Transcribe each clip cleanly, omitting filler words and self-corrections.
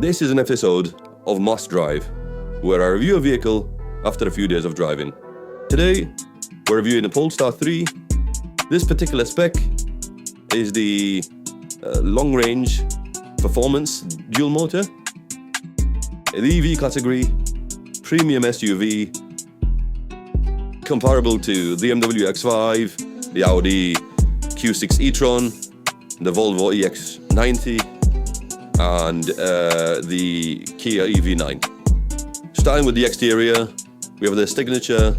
This is an episode of Must Drive, where I review a vehicle after a few days of driving. Today, we're reviewing the Polestar 3. This particular spec is the long-range performance dual motor. The EV category, premium SUV, comparable to the BMW X5, the Audi Q6 e-tron, the Volvo EX90, and the Kia EV9. Starting with the exterior, we have the signature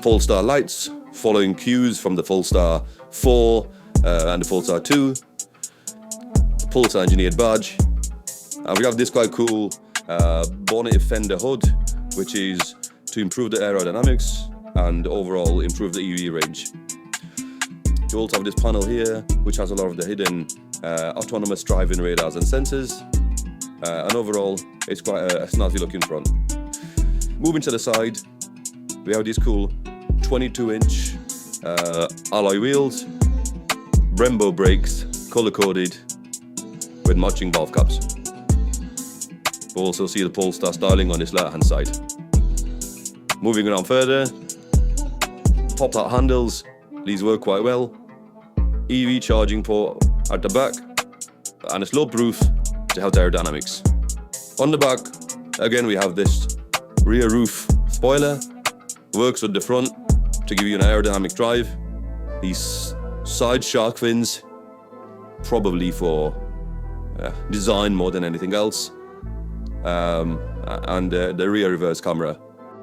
Polestar lights, following cues from the Polestar 4 and the Polestar 2, Polestar engineered badge, and we have this quite cool bonnet fender hood, which is to improve the aerodynamics and overall improve the EV range. You also have this panel here, which has a lot of the hidden autonomous driving radars and sensors, and overall it's quite a snazzy looking front. Moving to the side, we have these cool 22-inch alloy wheels, Brembo brakes, color-coded with matching valve caps. We'll also see the Polestar styling on this left-hand side. Moving around further, popped-out handles, these work quite well. EV charging port at the back, and a slope roof to help aerodynamics. On the back, again we have this rear roof spoiler, works with the front to give you an aerodynamic drive. These side shark fins, probably for design more than anything else, and the rear reverse camera.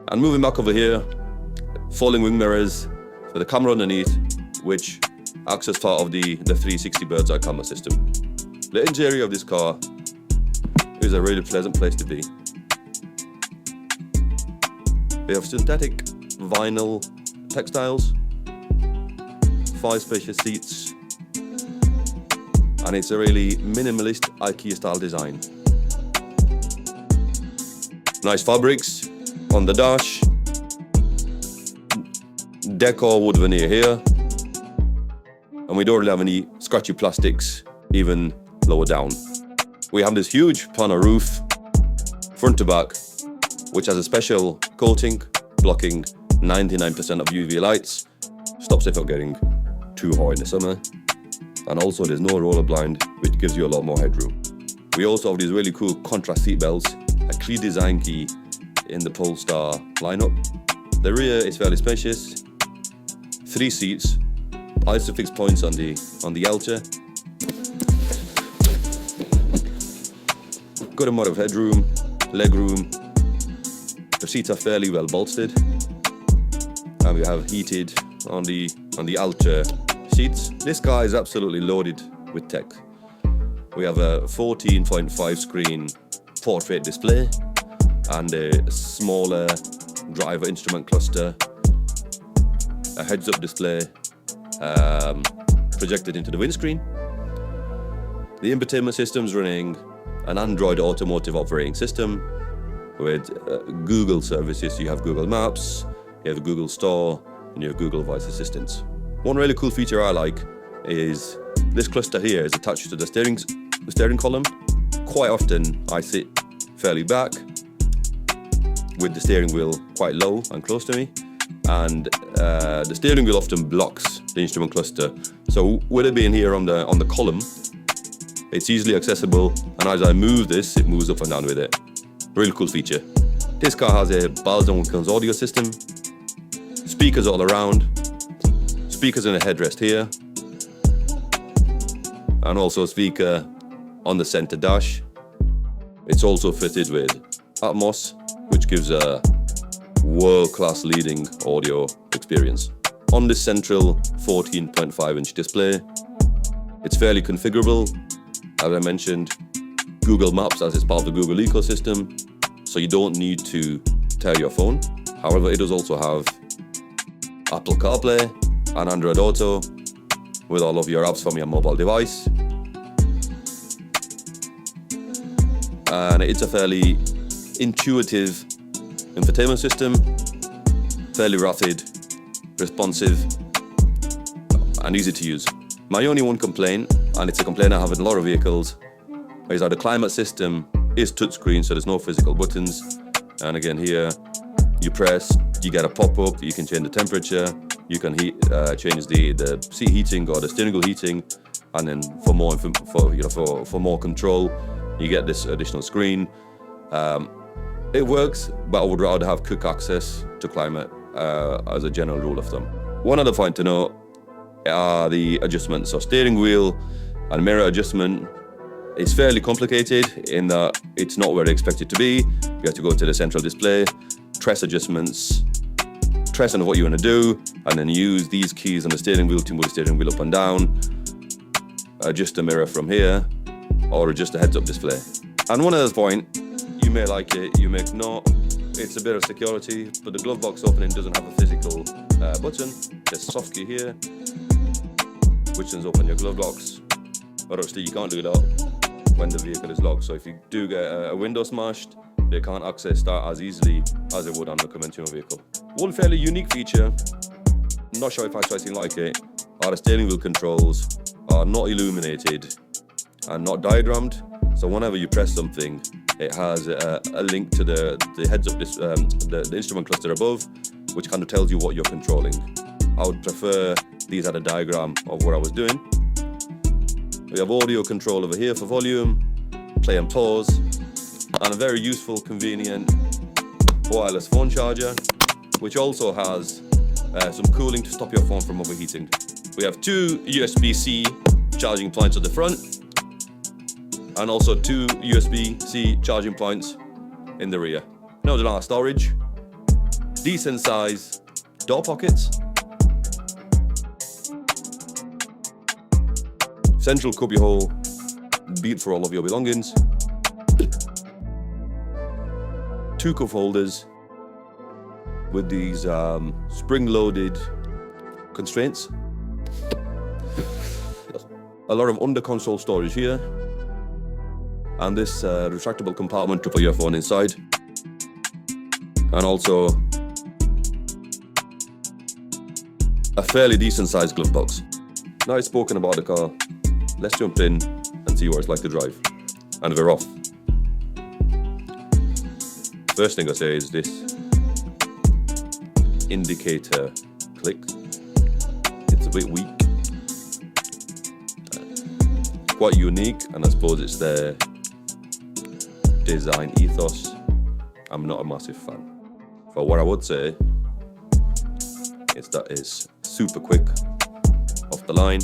And moving back over here, falling wing mirrors for the camera underneath, which acts as part of the 360 bird's eye camera system. The interior of this car is a really pleasant place to be. We have synthetic vinyl textiles, 5 spacious seats, and it's a really minimalist IKEA style design. Nice fabrics on the dash, decor wood veneer here, and we don't really have any scratchy plastics even lower down. We have this huge panel roof, front to back, which has a special coating blocking 99% of UV lights, stops it from getting too hot in the summer, and also there's no roller blind, which gives you a lot more headroom. We also have these really cool contrast seat belts, a clear design key in the Polestar lineup. The rear is fairly spacious, 3 seats, isofix points on the Alta. Good amount of headroom, leg room. The seats are fairly well bolstered, and we have heated on the Alta seats. This car is absolutely loaded with tech. We have a 14.5 screen portrait display and a smaller driver instrument cluster, a heads-up display projected into the windscreen. The infotainment system is running an Android Automotive operating system with Google services. You have Google Maps, you have Google Store, and you have Google Voice Assistants. One really cool feature I like is this cluster here is attached to the steering column. Quite often I sit fairly back with the steering wheel quite low and close to me, and the steering wheel often blocks the instrument cluster. So with it being here on the column, it's easily accessible, and as I move this, it moves up and down with it. Really cool feature. This car has a bells and whistles audio system, speakers all around, speakers in a headrest here, and also a speaker on the center dash. It's also fitted with Atmos, which gives a world-class leading audio experience. On this central 14.5-inch display, it's fairly configurable. As I mentioned, Google Maps as it's part of the Google ecosystem, so you don't need to tear your phone. However, it does also have Apple CarPlay and Android Auto with all of your apps from your mobile device. And it's a fairly intuitive infotainment system, fairly rapid, responsive, and easy to use. My only one complaint, and it's a complaint I have in a lot of vehicles, is that the climate system is touchscreen, so there's no physical buttons. And again here, you press, you get a pop-up, you can change the temperature, you can change the seat heating or the steering wheel heating, and then for more control, you get this additional screen. It works, but I would rather have quick access to climate as a general rule of thumb. One other point to note are the adjustments. So steering wheel and mirror adjustment is fairly complicated in that it's not where you expect it to be. You have to go to the central display, press adjustments, press on what you want to do, and then use these keys on the steering wheel to move the steering wheel up and down, adjust the mirror from here, or adjust the heads-up display. And one other point, you may like it, you may not. It's a bit of security, but the glove box opening doesn't have a physical button. There's soft key here, which is open your glove box. But obviously you can't do that when the vehicle is locked. So if you do get a window smashed, they can't access that as easily as it would on a conventional vehicle. One fairly unique feature, not sure if I actually like it, are the steering wheel controls are not illuminated and not diagrammed. So whenever you press something, it has a link to the heads-up, the instrument cluster above, which kind of tells you what you're controlling. I would prefer these had a diagram of what I was doing. We have audio control over here for volume, play and pause, and a very useful, convenient wireless phone charger, which also has some cooling to stop your phone from overheating. We have two USB-C charging points at the front, and also two USB-C charging points in the rear. Now there's our storage, decent size door pockets, central cubby hole, built for all of your belongings, two cup holders with these spring-loaded constraints, a lot of under-console storage here, and this retractable compartment to put your phone inside, and also a fairly decent sized glove box. Now I've spoken about the car, let's jump in and see what it's like to drive. And we're off. First thing I say is this indicator click. It's a bit weak. Quite unique, and I suppose it's their design ethos. I'm not a massive fan. But what I would say is that it's super quick off the line.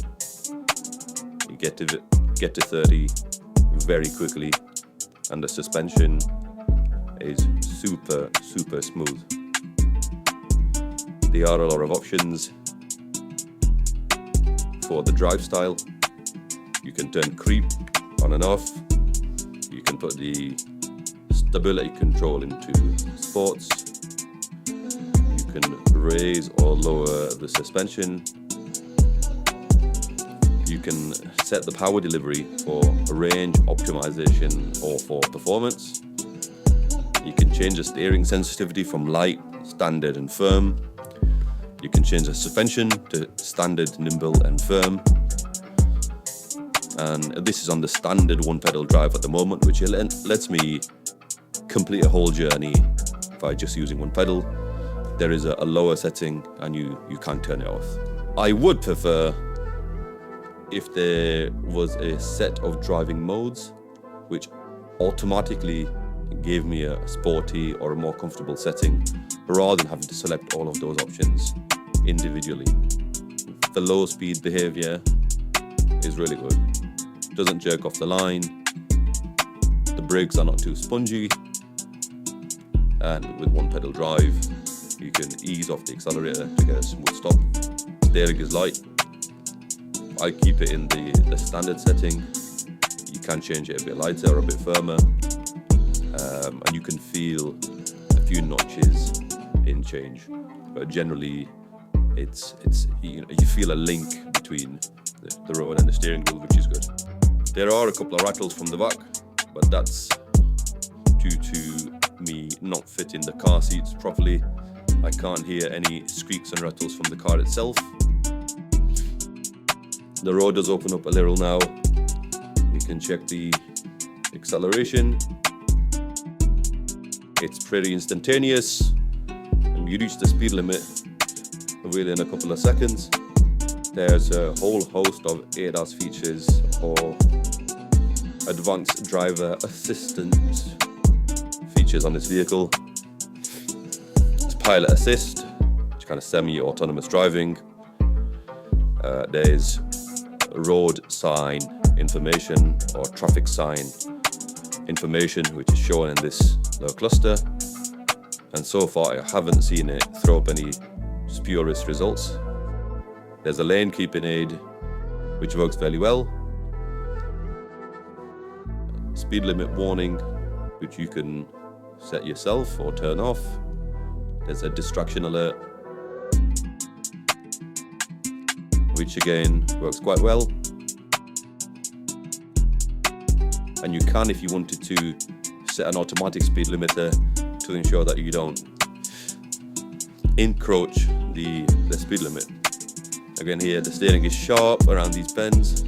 You get to 30 very quickly, and the suspension is super smooth. There are a lot of options for the drive style. You can turn creep on and off. You can put the stability control into sports. You can raise or lower the suspension. You can set the power delivery for range optimization or for performance. You can change the steering sensitivity from light, standard and firm. You can change the suspension to standard, nimble and firm. And this is on the standard one pedal drive at the moment, which lets me complete a whole journey by just using one pedal. There is a lower setting and you can't turn it off. I would prefer if there was a set of driving modes which automatically gave me a sporty or a more comfortable setting rather than having to select all of those options individually. The low speed behaviour is really good. Doesn't jerk off the line. The brakes are not too spongy. And with one pedal drive, you can ease off the accelerator to get a smooth stop. Steering is light. I keep it in the standard setting. You can change it a bit lighter or a bit firmer. And you can feel a few notches in change. But generally, it's you feel a link between the road and the steering wheel, which is good. There are a couple of rattles from the back, but that's due to me not fitting the car seats properly. I can't hear any squeaks and rattles from the car itself. The road does open up a little now. We can check the acceleration. It's pretty instantaneous, and you reach the speed limit within a couple of seconds. There's a whole host of ADAS features or advanced driver assistance features on this vehicle. It's pilot assist, which kind of semi-autonomous driving. There's road sign information or traffic sign information, which is shown in this little cluster. And so far, I haven't seen it throw up any spurious results. There's a lane keeping aid, which works fairly well. Speed limit warning, which you can set yourself or turn off. There's a distraction alert, which again works quite well. And you can, if you wanted to, set an automatic speed limiter to ensure that you don't encroach the speed limit. Again, here the steering is sharp around these bends.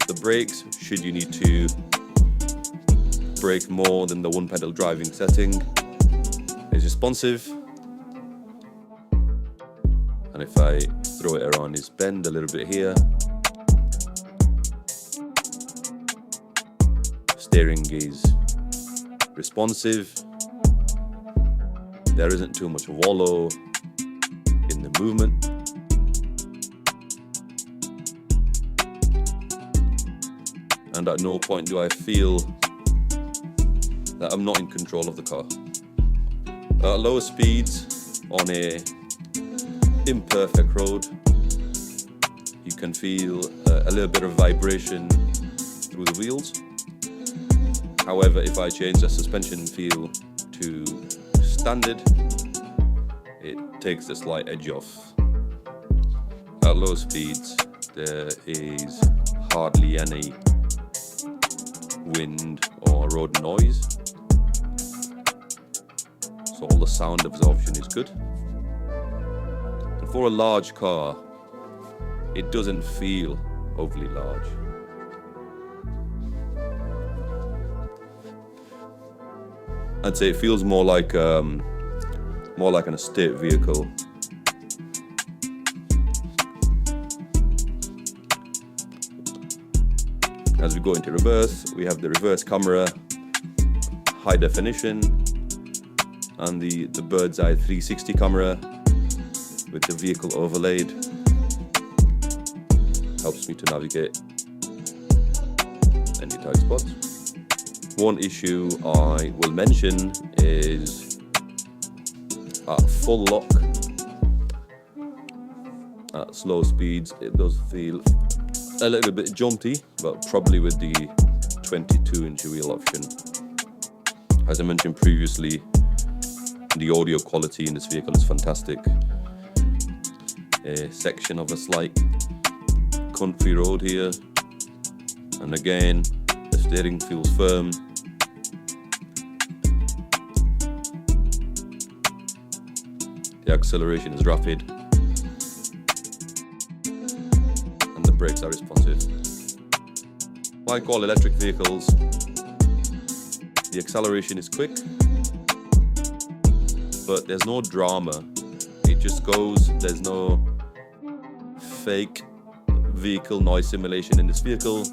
The brakes, should you need to brake more than the one pedal driving setting, is responsive. And if I throw it around this bend a little bit here, steering is responsive. There isn't too much wallow in the movement. And at no point do I feel that I'm not in control of the car. At lower speeds on a imperfect road, you can feel a little bit of vibration through the wheels. However, if I change the suspension feel to standard, it takes a slight edge off. At low speeds, there is hardly any wind or road noise, so all the sound absorption is good. And for a large car, it doesn't feel overly large. I'd say it feels more like an estate vehicle. As we go into reverse, we have the reverse camera, high definition, and the bird's eye 360 camera with the vehicle overlaid. Helps me to navigate any tight spots. One issue I will mention is at full lock, at slow speeds, it does feel a little bit jaunty, but probably with the 22-inch wheel option. As I mentioned previously, the audio quality in this vehicle is fantastic. A section of a slight country road here, and again, the steering feels firm. The acceleration is rapid, and the brakes are responsive. Like all electric vehicles, the acceleration is quick, but there's no drama. It just goes. There's no fake vehicle noise simulation in this vehicle.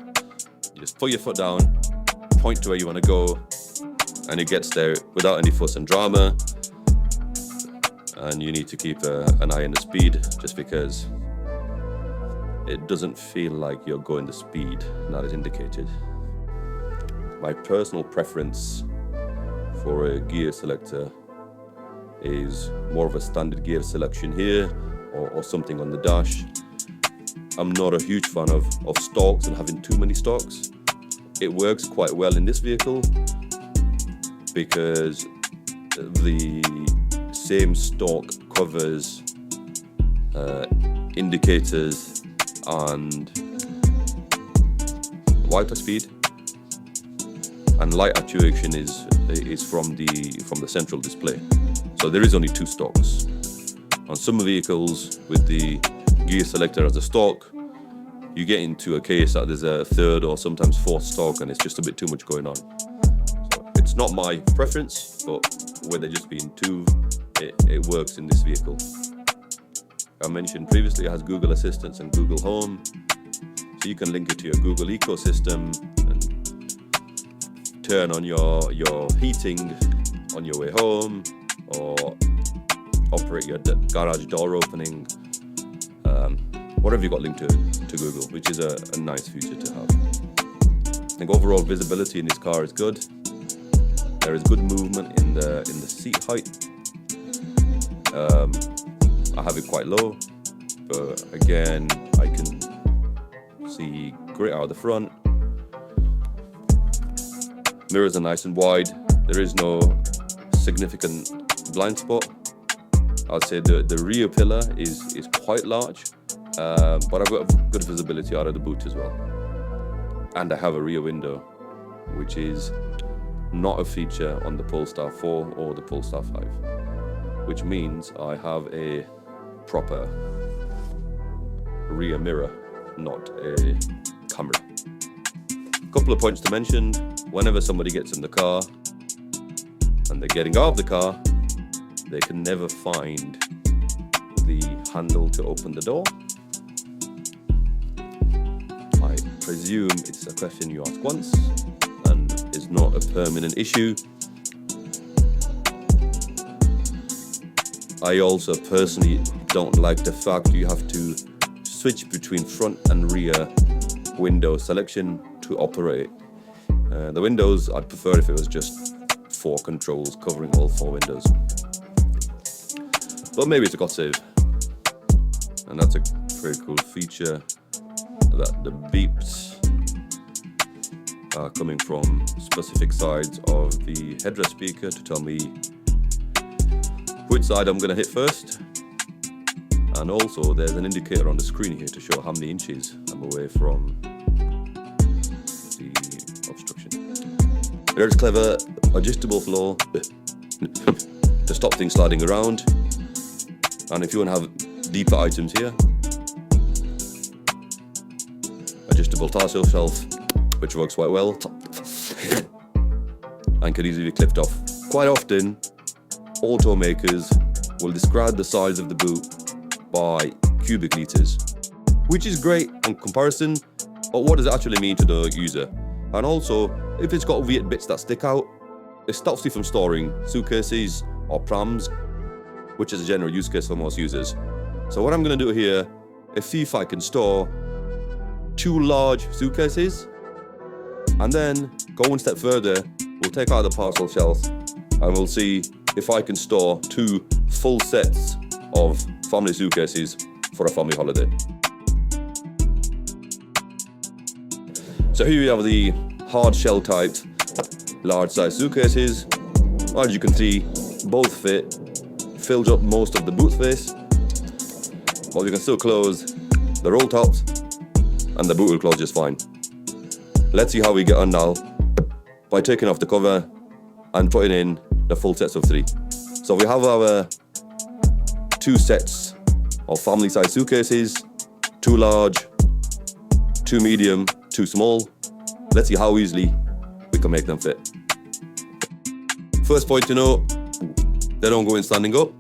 You just put your foot down, point to where you want to go, and it gets there without any fuss and drama. And you need to keep an eye on the speed, just because it doesn't feel like you're going the speed that is indicated. My personal preference for a gear selector is more of a standard gear selection here, or something on the dash. I'm not a huge fan of stalks and having too many stalks. It works quite well in this vehicle because the same stalk covers indicators and wiper speed, and light actuation is from the central display. So there is only two stalks. On some vehicles with the gear selector as a stalk, you get into a case that there's a third or sometimes fourth stalk and it's just a bit too much going on. So it's not my preference, but with there just being two, it works in this vehicle. I mentioned previously it has Google Assistant and Google Home, so you can link it to your Google ecosystem and turn on your heating on your way home, or operate your garage door opening, whatever you got linked to Google, which is a nice feature to have. I think overall visibility in this car is good. There is good movement in the seat height. I have it quite low, but again, I can see great out of the front. Mirrors are nice and wide. There is no significant blind spot. I'd say the rear pillar is quite large, but I've got good visibility out of the boot as well. And I have a rear window, which is not a feature on the Polestar 4 or the Polestar 5, which means I have a proper rear mirror, not a camera. A couple of points to mention: whenever somebody gets in the car and they're getting out of the car, they can never find the handle to open the door. I presume it's a question you ask once and is not a permanent issue. I also personally don't like the fact you have to switch between front and rear window selection to operate. The windows, I'd prefer if it was just 4 controls covering all 4 windows. But maybe it's a God save. And that's a pretty cool feature, that the beeps are coming from specific sides of the headrest speaker to tell me which side I'm going to hit first. And also there's an indicator on the screen here to show how many inches I'm away from the obstruction. There's clever adjustable floor to stop things sliding around. And if you want to have deeper items here, adjustable tarsal shelf, which works quite well and can easily be clipped off. Quite often, automakers will describe the size of the boot by cubic liters, which is great in comparison, but what does it actually mean to the user? And also, if it's got weird bits that stick out, it stops you from storing suitcases or prams, which is a general use case for most users. So what I'm going to do here is see if I can store 2 large suitcases, and then go one step further, we'll take out the parcel shelf and we'll see if I can store 2 full sets of family suitcases for a family holiday. So here we have the hard shell typed large size suitcases. As you can see, both fit, fills up most of the boot space, but you can still close the roll tops and the boot will close just fine. Let's see how we get on now by taking off the cover and putting in the full sets of 3. So we have our 2 sets of family size suitcases, 2 large, 2 medium, 2 small. Let's see how easily we can make them fit. First point to note, they don't go in standing up.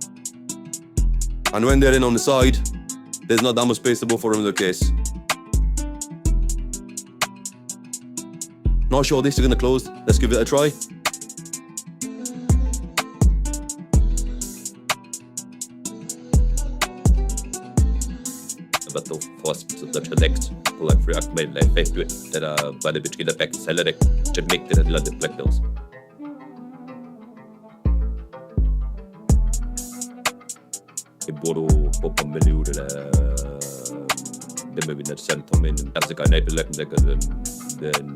And when they're in on the side, there's not that much space to buffer in the case. Not sure this is going to close. Let's give it a try. Battle force the next like react made like face to it that by the between the back select to make the reflectors. I borde poppa melodi det med vinner center men alltså kan jag inte lägga den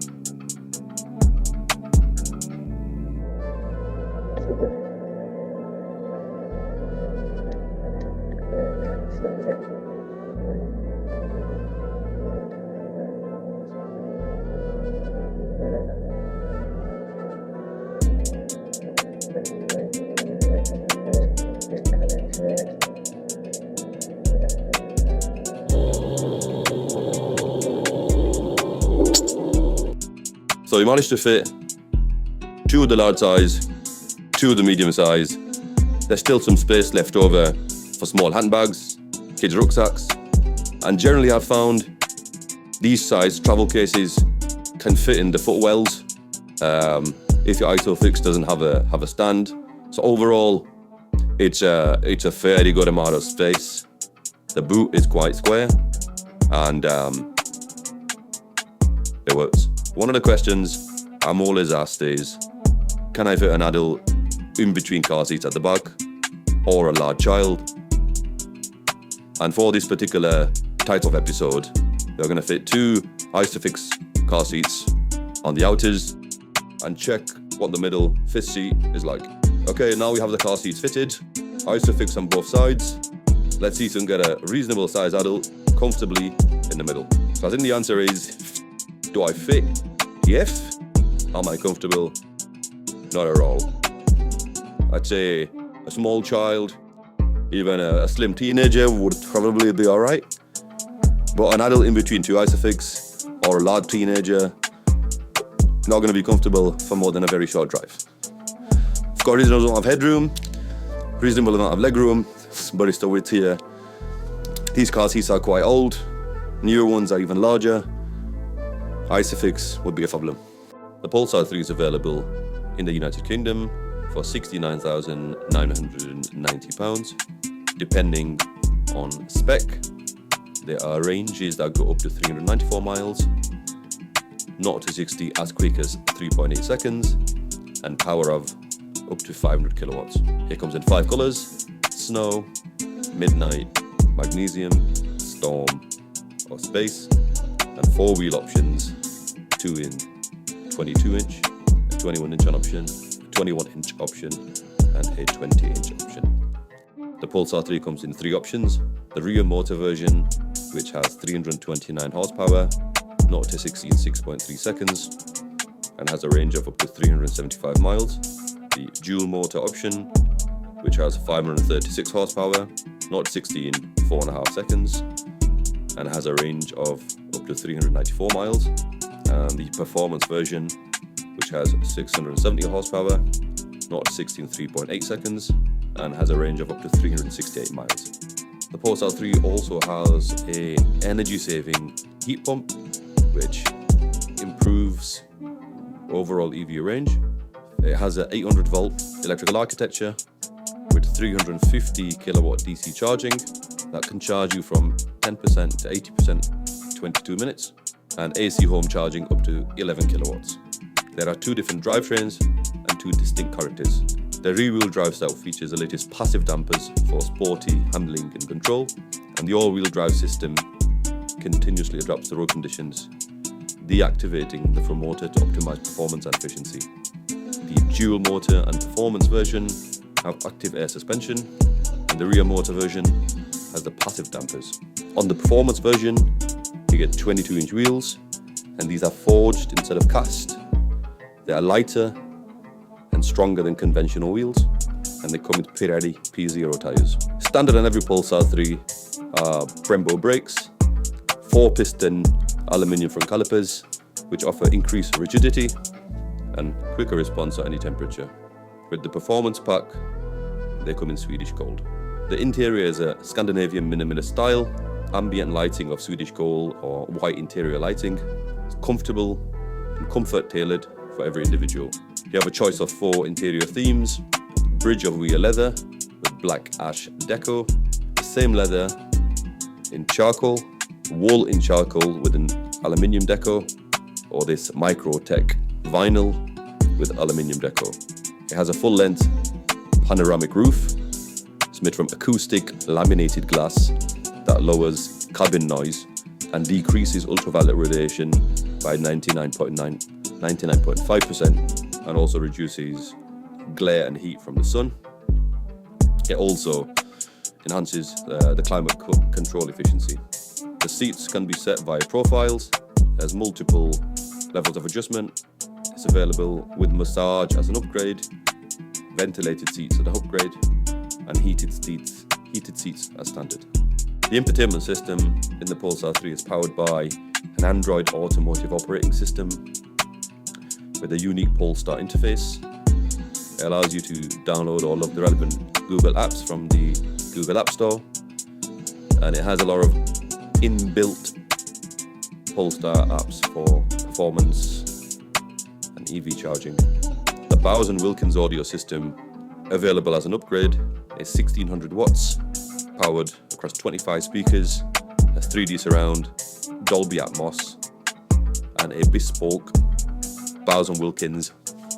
So we managed to fit 2 of the large size, 2 of the medium size. There's still some space left over for small handbags, kids' rucksacks, and generally I've found these size travel cases can fit in the footwells if your ISOFIX doesn't have a stand. So overall, it's a fairly good amount of space. The boot is quite square, and it works. One of the questions I'm always asked is, can I fit an adult in between car seats at the back, or a large child? And for this particular title of episode, we're going to fit 2 ISOFIX car seats on the outers and check what the middle 5th seat is like. Okay, now we have the car seats fitted, ISOFIX on both sides. Let's see if we can get a reasonable size adult comfortably in the middle. So I think the answer is, do I fit? Yes. Am I comfortable? Not at all. I'd say a small child, even a slim teenager would probably be all right. But an adult in between 2 ISOFIX or a large teenager, not going to be comfortable for more than a very short drive. I've got a reasonable amount of headroom, reasonable amount of legroom, but it's the width here. These car seats are quite old. Newer ones are even larger. ISOFIX would be a problem. The Polestar 3 is available in the United Kingdom for £69,990, depending on spec. There are ranges that go up to 394 miles, 0 to 60 as quick as 3.8 seconds, and power of up to 500 kilowatts. It comes in 5 colors: snow, midnight, magnesium, storm, or space, and 4 wheel options: 2 in 22-inch, a 21-inch option, a 21-inch option, and a 20-inch option. The Polestar 3 comes in 3 options: the rear motor version, which has 329 horsepower, 0 to 60 in 6.3 seconds, and has a range of up to 375 miles. The dual motor option, which has 536 horsepower, 0 to 60 in 4.5 seconds, and has a range of up to 394 miles. And the performance version, which has 670 horsepower, 0 to 60 in 3.8 seconds, and has a range of up to 368 miles. The Polestar 3 also has a energy-saving heat pump, which improves overall EV range. It has an 800-volt electrical architecture with 350 kilowatt DC charging that can charge you from 10% to 80% in 22 minutes, and AC home charging up to 11 kilowatts. There are 2 different drivetrains and 2 distinct characters. The rear-wheel drive style features the latest passive dampers for sporty handling and control, and the all-wheel drive system continuously adapts to road conditions, deactivating the front motor to optimize performance and efficiency. The dual motor and performance version have active air suspension, and the rear motor version has the passive dampers. On the performance version, you get 22-inch wheels, and these are forged instead of cast. They are lighter and stronger than conventional wheels, and they come with Pirelli P0 tires. Standard on every Polestar 3 are Brembo brakes, 4-piston aluminium front calipers, which offer increased rigidity and quicker response at any temperature. With the performance pack, they come in Swedish gold. The interior is a Scandinavian minimalist style, ambient lighting of Swedish gold or white interior lighting. It's comfortable and comfort tailored for every individual. You have a choice of 4 interior themes: bridge of wheel leather with black ash deco, the same leather in charcoal, wool in charcoal with an aluminium deco, or this Microtech vinyl with aluminium deco. It has a full-length panoramic roof. It's made from acoustic laminated glass that lowers cabin noise and decreases ultraviolet radiation by 99.5%, and also reduces glare and heat from the sun. It also enhances the climate control efficiency. The seats can be set via profiles. There's multiple levels of adjustment. It's available with massage as an upgrade, ventilated seats as an upgrade, and heated seats as standard. The infotainment system in the Polestar 3 is powered by an Android automotive operating system. with a unique Polestar interface. It allows you to download all of the relevant Google apps from the Google App Store, and it has a lot of inbuilt Polestar apps for performance and EV charging. The Bowers & Wilkins audio system, available as an upgrade, is 1600 watts, powered across 25 speakers, a 3D surround, Dolby Atmos, and a bespoke Bowers & Wilkins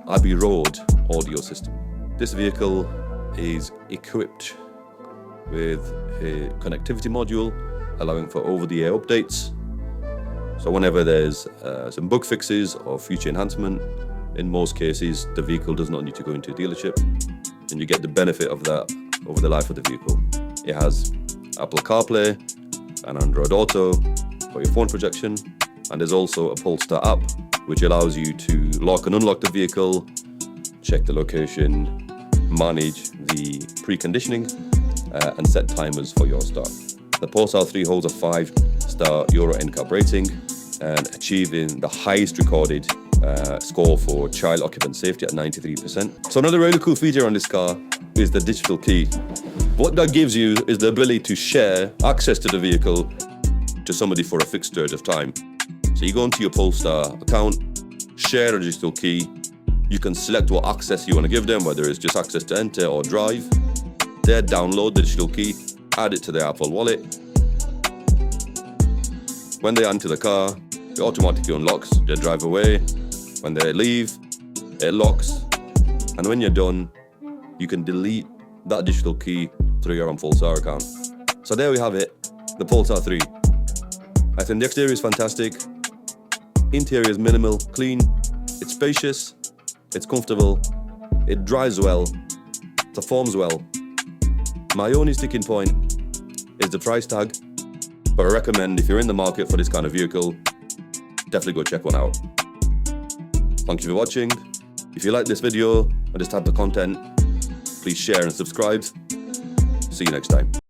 Abbey Road audio system. This vehicle is equipped with a connectivity module allowing for over-the-air updates. So whenever there's some bug fixes or feature enhancement, in most cases the vehicle does not need to go into a dealership, and you get the benefit of that over the life of the vehicle. It has Apple CarPlay and Android Auto for your phone projection, and there's also a Polestar app which allows you to lock and unlock the vehicle, check the location, manage the preconditioning, and set timers for your start. The Polestar 3 holds a 5-star Euro NCAP rating and achieving the highest recorded score for child occupant safety at 93%. So another really cool feature on this car is the digital key. What that gives you is the ability to share access to the vehicle to somebody for a fixed period of time. So you go into your Polestar account, share a digital key, you can select what access you want to give them, whether it's just access to enter or drive. They download the digital key, add it to their Apple Wallet. When they enter the car, it automatically unlocks, they drive away. When they leave, it locks. And when you're done, you can delete that digital key through your own Polestar account. So there we have it, the Polestar 3. I think the exterior is fantastic. Interior is minimal, clean, it's spacious, it's comfortable, it drives well, performs well. My only sticking point is the price tag, but I recommend if you're in the market for this kind of vehicle, definitely go check one out. Thank you for watching. If you like this video or this type of content, please share and subscribe. See you next time.